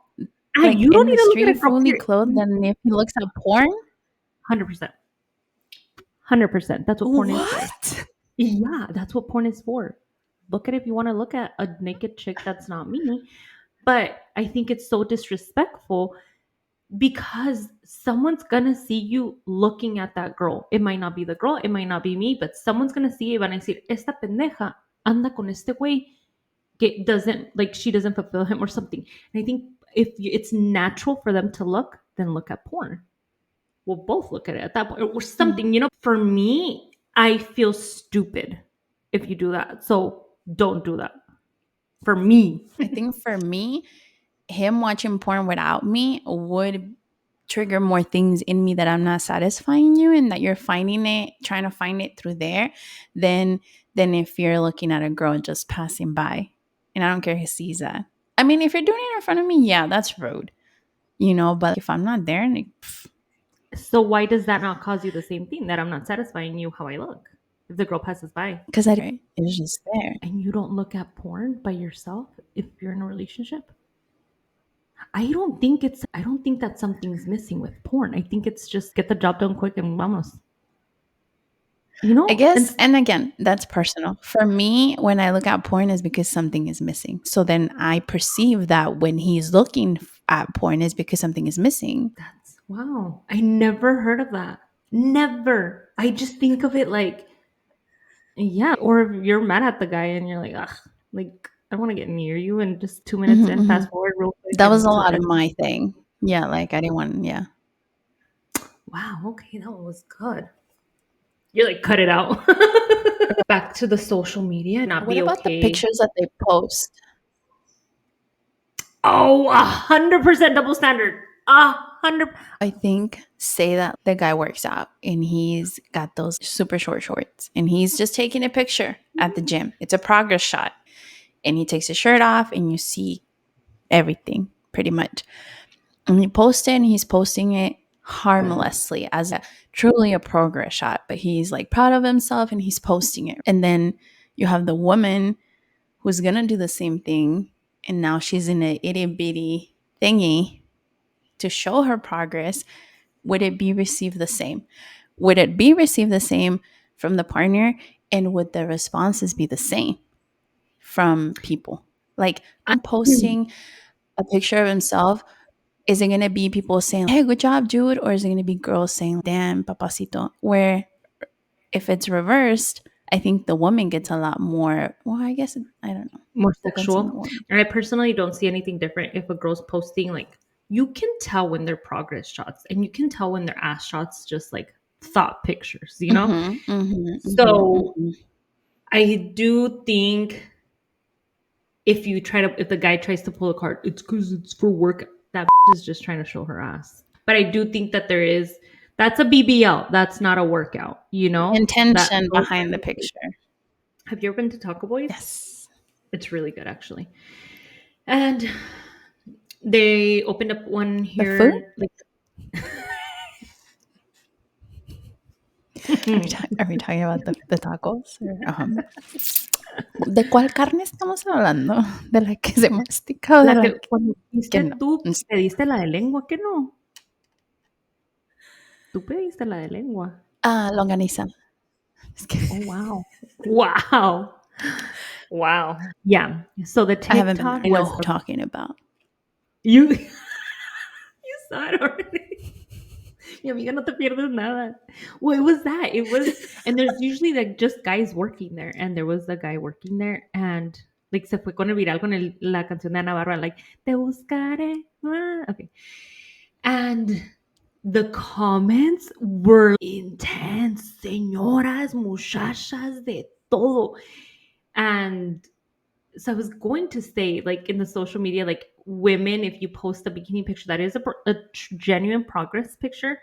Speaker 1: Ah,
Speaker 2: like
Speaker 1: you don't
Speaker 2: in
Speaker 1: need
Speaker 2: the
Speaker 1: to look at
Speaker 2: street
Speaker 1: a girl,
Speaker 2: fully
Speaker 1: period.
Speaker 2: clothed than if he looks at porn?
Speaker 1: 100%. 100%. That's what porn is for.
Speaker 2: What?
Speaker 1: Yeah, that's what porn is for. Look at it if you want to look at a naked chick that's not me. But I think it's so disrespectful because someone's gonna see you looking at that girl. It might not be the girl, it might not be me, but someone's gonna see it and I say, esta pendeja anda con este güey que doesn't like she doesn't fulfill him or something. And I think if it's natural for them to look, then look at porn. We'll both look at it at that point or
Speaker 2: Mm.
Speaker 1: something. For me, I feel stupid if you do that. So don't do that. For me.
Speaker 2: I think for me, him watching porn without me would trigger more things in me that I'm not satisfying you and that you're finding it, trying to find it through there, than if you're looking at a girl just passing by. And I don't care who sees that. I mean, if you're doing it in front of me, yeah, that's rude, but if I'm not there, like,
Speaker 1: So why does that not cause you the same thing that I'm not satifying you how I look? If the girl passes by
Speaker 2: because it's just there.
Speaker 1: and you don't look at porn by yourself if you're in a relationship, I don't think that something's missing with porn. I think it's just get the job done quick and vamos.
Speaker 2: I
Speaker 1: And
Speaker 2: guess, and again, that's personal. For me, when I look at porn is because something is missing. So then I perceive that when he's looking at porn is because something is missing.
Speaker 1: that's wow. I never heard of that. Never. I just think of it like, yeah, or if you're mad at the guy and you're like, ugh, like I want to get near you and just 2 minutes in,
Speaker 2: Mhm.
Speaker 1: fast forward real quick
Speaker 2: That was a
Speaker 1: and
Speaker 2: lot of my thing. Yeah, like I didn't want, yeah.
Speaker 1: wow, okay, that one was good. You're like, cut it out. Back to the social media, not
Speaker 2: What
Speaker 1: be
Speaker 2: about the
Speaker 1: okay.
Speaker 2: pictures that they post?
Speaker 1: Oh, 100% double standard. 100.
Speaker 2: I think, say that the guy works out and he's got those super short shorts and he's just taking a picture at the gym. It's a progress shot. And he takes his shirt off and you see everything pretty much. And he posts it and he's posting it harmlessly as truly a progress shot, but he's like proud of himself and he's posting it. And then you have the woman who's gonna do the same thing, and now she's in a itty bitty thingy to show her progress. Would it be received the same? Would it be received the same from the partner? And would the responses be the same from people? Like
Speaker 1: I,
Speaker 2: him posting a picture of himself, is it gonna be people saying, "Hey, good job, dude," or is it gonna be girls saying, "Damn, papacito"? Where If it's reversed, I think the woman gets a lot more. Well, I guess I don't know.
Speaker 1: More
Speaker 2: Depends on the
Speaker 1: sexual.
Speaker 2: woman.
Speaker 1: And I personally don't see anything different if a girl's posting like you can tell when they're progress shots and you can tell when they're ass shots just like thought pictures, you know?
Speaker 2: Mhm, mhm, mhm,
Speaker 1: So
Speaker 2: mhm.
Speaker 1: I do think if the guy tries to pull a card, it's because it's for work. That is just trying to show her ass. But I do think that that's a BBL. That's not a workout. You
Speaker 2: The
Speaker 1: know that.
Speaker 2: intention behind the picture.
Speaker 1: Have you ever been to Taco Boys?
Speaker 2: Yes.
Speaker 1: It's really good actually. And they opened up one
Speaker 2: The food?
Speaker 1: here. Like,
Speaker 2: Are we talking about the tacos? Or, ¿de cuál carne estamos hablando? ¿De la que se mastica o de
Speaker 1: la
Speaker 2: la
Speaker 1: que cuando
Speaker 2: que
Speaker 1: pediste
Speaker 2: no?
Speaker 1: tú pediste la de lengua, ¿que no? Tú pediste la de lengua.
Speaker 2: Ah, longaniza. Es que
Speaker 1: Oh wow, wow, wow. Yeah. So the
Speaker 2: I haven't been there.
Speaker 1: TikTok
Speaker 2: I know
Speaker 1: was
Speaker 2: who talking about.
Speaker 1: you. You saw it already. Mi amiga, no te pierdes nada. Well, it was that. It was, and there's usually like just guys working there, and there was a guy working there, and like se fue con el viral con la canción de Ana Bárbara, like te buscaré. Okay, and the comments were intense, señoras, muchachas, de todo, and so I was going to say, like in the social media, like women, if you post a bikini picture that is a genuine progress picture,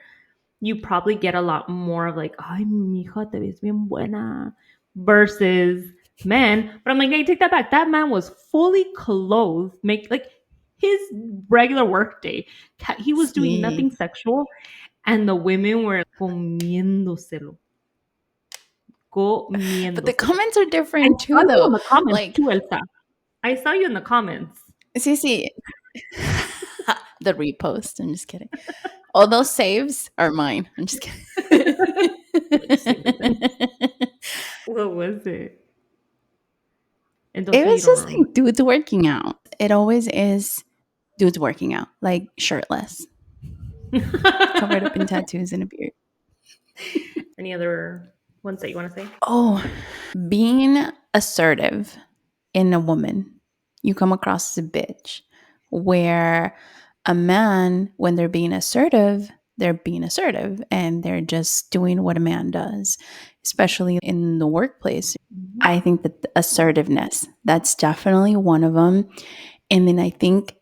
Speaker 1: you probably get a lot more of like, ay, mija, te ves bien buena, versus men. But I'm like, hey, take that back. That man was fully clothed, make like his regular work day. He was doing
Speaker 2: Sí.
Speaker 1: nothing sexual, and the women were comiéndoselo,
Speaker 2: But the
Speaker 1: comiéndoselo.
Speaker 2: comments are
Speaker 1: I
Speaker 2: different
Speaker 1: saw
Speaker 2: too,
Speaker 1: you in
Speaker 2: though.
Speaker 1: the comments
Speaker 2: Like,
Speaker 1: too, Elsa. I saw you in the comments.
Speaker 2: sí, sí. The repost. I'm just kidding. All those saves are mine. I'm just kidding.
Speaker 1: Same as in. What was it?
Speaker 2: It
Speaker 1: Entonces you
Speaker 2: was
Speaker 1: don't
Speaker 2: just
Speaker 1: remember.
Speaker 2: like dudes working out. It always is dudes working out, like shirtless, covered up in tattoos and a beard.
Speaker 1: Any other ones that you want to say?
Speaker 2: Oh, being assertive in a woman, you come across as a bitch. Where a man, when they're being assertive and they're just doing what a man does, especially in the workplace.
Speaker 1: Mhm.
Speaker 2: I think that the assertiveness, that's definitely one of them. And then I think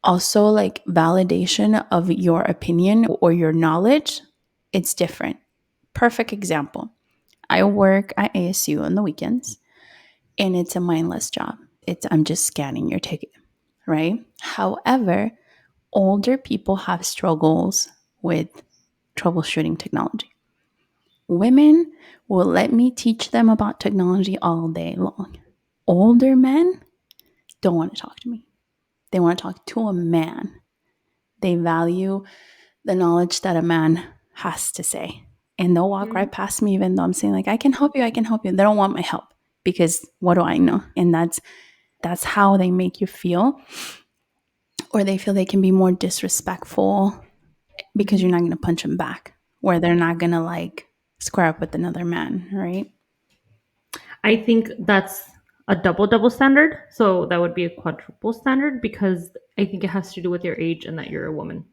Speaker 2: also like validation of your opinion or your knowledge, it's different. Perfect example. I work at ASU on the weekends and it's a mindless job. I'm just scanning your ticket, right? However, older people have struggles with troubleshooting technology. Women will let me teach them about technology all day long. Older men don't want to talk to me. They want to talk to a man. They value the knowledge that a man has to say. And they'll walk
Speaker 1: Mhm.
Speaker 2: right past me, even though I'm saying, like, I can help you, I can help you. They don't want my help because what do I know? And that's how they make you feel. Or they feel they can be more disrespectful because you're
Speaker 1: Mhm.
Speaker 2: not going to punch them back, where they're not going to like square up with another man, right?
Speaker 1: I think that's a double standard. So that would be a quadruple standard because I think it has to do with your age and that you're a woman.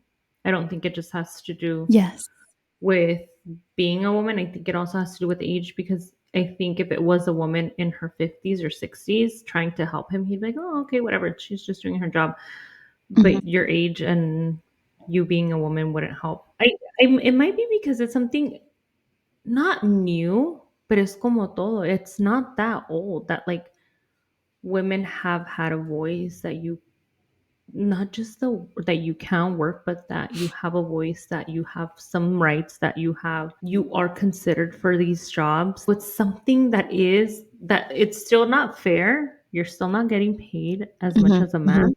Speaker 1: I don't think it just has to do
Speaker 2: Yes.
Speaker 1: with being a woman. I think it also has to do with age because I think if it was a woman in her 50s or 60s trying to help him, he'd be like, oh, okay, whatever. She's just doing her job.
Speaker 2: Mhm.
Speaker 1: But your age and you being a woman wouldn't help. It might be because it's something not new, but it's como todo. It's not that old that like women have had a voice that you not just that you can work, but that you have a voice, that you have some rights, that you are considered for these jobs. It's something that it's still not fair. You're still not getting paid as much
Speaker 2: Mhm.
Speaker 1: as a man.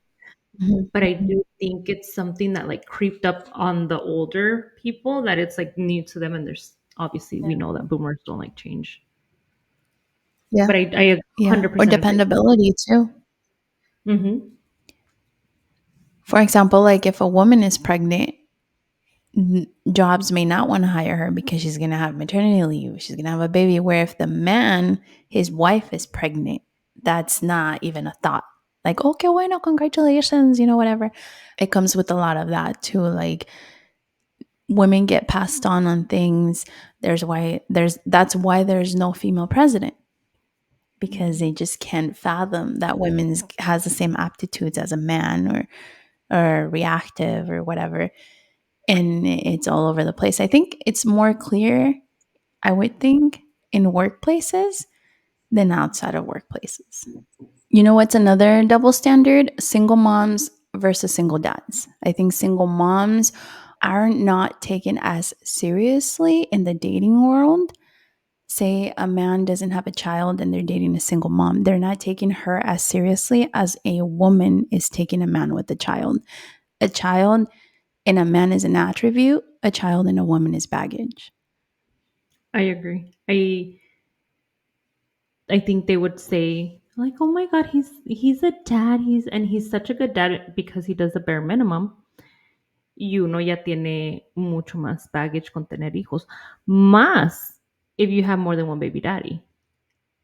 Speaker 2: Mhm. Mhm.
Speaker 1: But I
Speaker 2: Mhm.
Speaker 1: do think it's something that like creeped up on the older people that it's like new to them. And there's obviously we
Speaker 2: Yeah.
Speaker 1: know that boomers don't like change.
Speaker 2: Yeah.
Speaker 1: But I
Speaker 2: Yeah. Or
Speaker 1: 100% agree.
Speaker 2: dependability too.
Speaker 1: Mm-hmm.
Speaker 2: For example, like if a woman is pregnant, jobs may not want to hire her because she's going to have maternity leave. She's going to have a baby. Where if the man, his wife is pregnant, that's not even a thought. Like, okay, why not? Congratulations, whatever. It comes with a lot of that too. Like, women get passed on things. That's why there's no female president, because they just can't fathom that women's has the same aptitudes as a man, or reactive or whatever. And it's all over the place. I think it's more clear, I would think, in workplaces than outside of workplaces. You know what's another double standard? Single moms versus single dads. I think single moms are not taken as seriously in the dating world. Say a man doesn't have a child and they're dating a single mom, they're not taking her as seriously as a woman is taking a man with a child. A child in a man is an attribute, a child in a woman is baggage.
Speaker 1: I agree. I think they would say like, "Oh my god, he's a dad. He's such a good dad because he does the bare minimum." Y uno ya tiene mucho más baggage con tener hijos. Más if you have more than one baby daddy.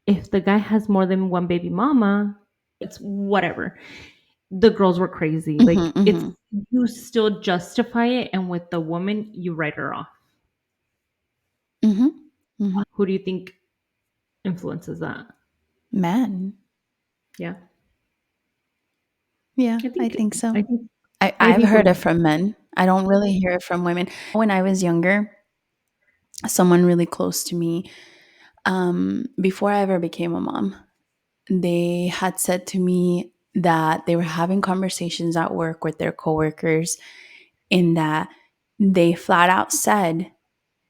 Speaker 1: If the guy has more than one baby mama, it's whatever. The girls were crazy.
Speaker 2: Hmm,
Speaker 1: Like it's
Speaker 2: hmm,
Speaker 1: you still justify it, and with the woman, you write her off.
Speaker 2: hmm, hmm.
Speaker 1: Who do you think influences that?
Speaker 2: Man.
Speaker 1: Yeah,
Speaker 2: Yeah,
Speaker 1: I
Speaker 2: I
Speaker 1: think
Speaker 2: think so.
Speaker 1: I think I
Speaker 2: I've
Speaker 1: think
Speaker 2: heard it
Speaker 1: women.
Speaker 2: from men. I don't really hear it from women. When I was younger, someone really close to me, before I ever became a mom, they had said to me that they were having conversations at work with their coworkers, in that they flat out said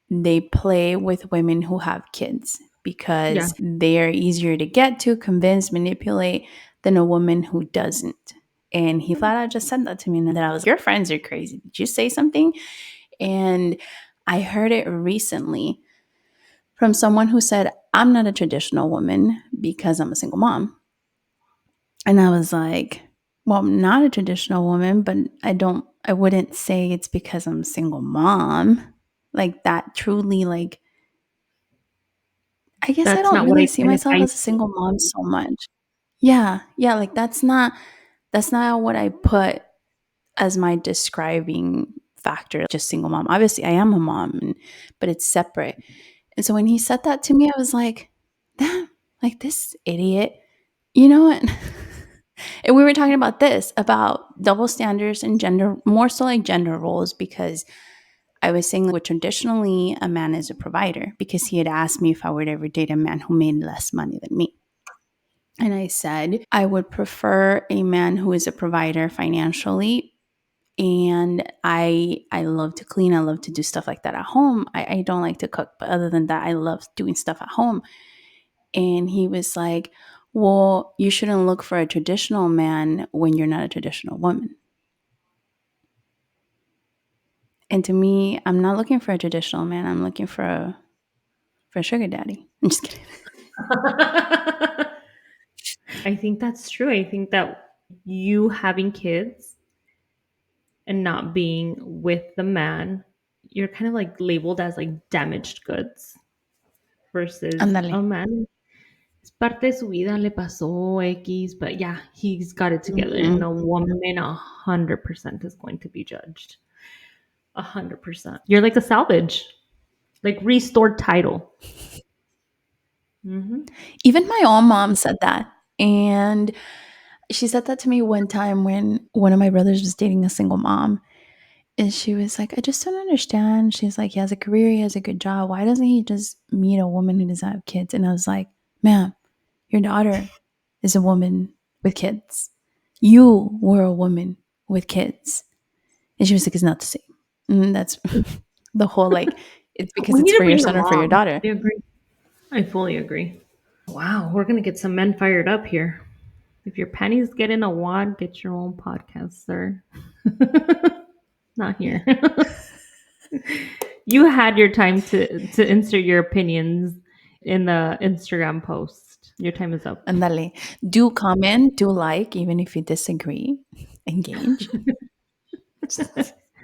Speaker 2: they play with women who have kids
Speaker 1: Yeah,
Speaker 2: because they are easier to get to, convince, manipulate than a woman who doesn't. And he flat out just said that to me. And then I was, your friends are crazy. Did you say something? And I heard it recently from someone who said, I'm not a traditional woman because I'm a single mom. And I was like, well, I'm not a traditional woman, but I wouldn't say it's because I'm a single mom. Like that truly, like, I guess I
Speaker 1: that's
Speaker 2: don't
Speaker 1: not what
Speaker 2: really
Speaker 1: I
Speaker 2: see
Speaker 1: kind of
Speaker 2: myself
Speaker 1: I
Speaker 2: as a single mom so much. Yeah, yeah, like that's not what I put as my describing factor, just single mom. Obviously, I am a mom, but it's separate. And so when he said that to me, I was like, damn, like this idiot. You know what? And we were talking about this, about double standards and gender, more so like gender roles, because I was saying what traditionally a man is a provider, because he had asked me if I would ever date a man who made less money than me. And I said, I would prefer a man who is a provider financially. And I love to clean. I love to do stuff like that at home. I don't like to cook, but other than that, I love doing stuff at home. And he was like, well, you shouldn't look for a traditional man when you're not a traditional woman. And to me, I'm not looking for a traditional man. I'm looking for a sugar daddy. I'm just kidding.
Speaker 1: I think that's true. I think that you having kids and not being with the man, you're kind of like labeled as like damaged goods versus
Speaker 2: Ándale.
Speaker 1: a man. Es parte de su vida, le pasó X, but yeah, he's got it together. And
Speaker 2: Mhm.
Speaker 1: a woman, 100% is going to be judged. 100%. You're like a salvage, like restored title. Hmm.
Speaker 2: Even my own mom said that. And she said that to me one time when one of my brothers was dating a single mom. And she was like, I just don't understand. She's like, he has a career, he has a good job. Why doesn't he just meet a woman who doesn't have kids? And I was like, ma'am, your daughter is a woman with kids. You were a woman with kids. And she was like, it's not the same. And that's the whole like, it's because
Speaker 1: We
Speaker 2: it's
Speaker 1: need to
Speaker 2: for your
Speaker 1: bring your
Speaker 2: son or for your
Speaker 1: mom.
Speaker 2: daughter.
Speaker 1: I agree. I fully agree. Wow, we're gonna get some men fired up here. If your panties get in a wad, get your own podcast, sir. Not
Speaker 2: Yeah.
Speaker 1: here. You had your time to insert your opinions in the Instagram post. Your time is up.
Speaker 2: Andale. Do comment, do like, even if you disagree. Engage.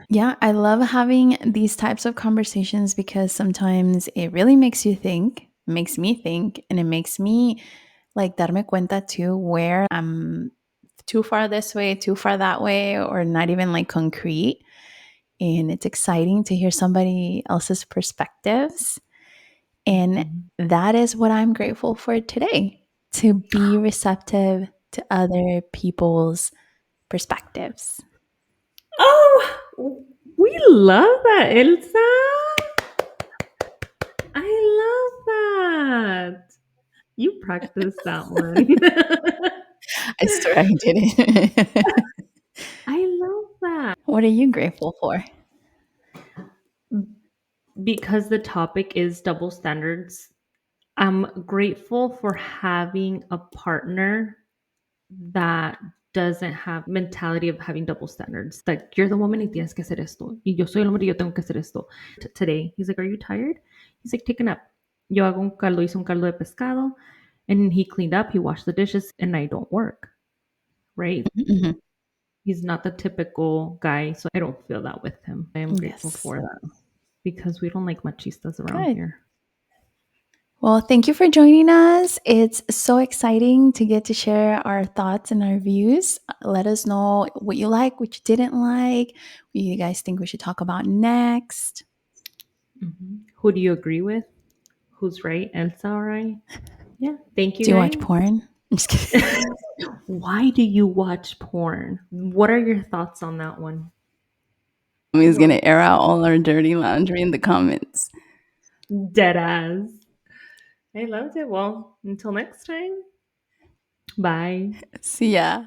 Speaker 2: Yeah, I love having these types of conversations because sometimes it really makes you think, makes me think, and it makes me like darme cuenta too where I'm too far this way, too far that way, or not even like concrete. And it's exciting to hear somebody else's perspectives. And
Speaker 1: Mhm.
Speaker 2: that is what I'm grateful for today, to be receptive to other people's perspectives.
Speaker 1: Oh, we love that, Elsa. I love that. You practiced that one.
Speaker 2: I swear I didn't.
Speaker 1: I love that.
Speaker 2: What are you grateful for?
Speaker 1: Because the topic is double standards, I'm grateful for having a partner that doesn't have mentality of having double standards. Like you're the woman y tienes que hacer esto. Y yo soy el hombre y yo tengo que hacer esto. Today, he's like, "Are you tired?" He's like, "Take a nap." Yo hago un caldo, hice un caldo de pescado, and he cleaned up, he washed the dishes, and I don't work, right?
Speaker 2: Mhm.
Speaker 1: He's not the typical guy, so I don't feel that with him. I am grateful
Speaker 2: Yes.
Speaker 1: for that because we don't like machistas around
Speaker 2: Good.
Speaker 1: here.
Speaker 2: Well, thank you for joining us. It's so exciting to get to share our thoughts and our views. Let us know what you like, what you didn't like, what you guys think we should talk about next.
Speaker 1: Who do you agree with? Who's right? Elsa or I? Yeah. Thank you
Speaker 2: Do you watch
Speaker 1: guys.
Speaker 2: porn? I'm just kidding.
Speaker 1: Why do you watch porn? What are your thoughts on that one?
Speaker 2: He's going to air out all our dirty laundry in the comments.
Speaker 1: Dead ass. I loved it. Well, until next time. Bye.
Speaker 2: See ya.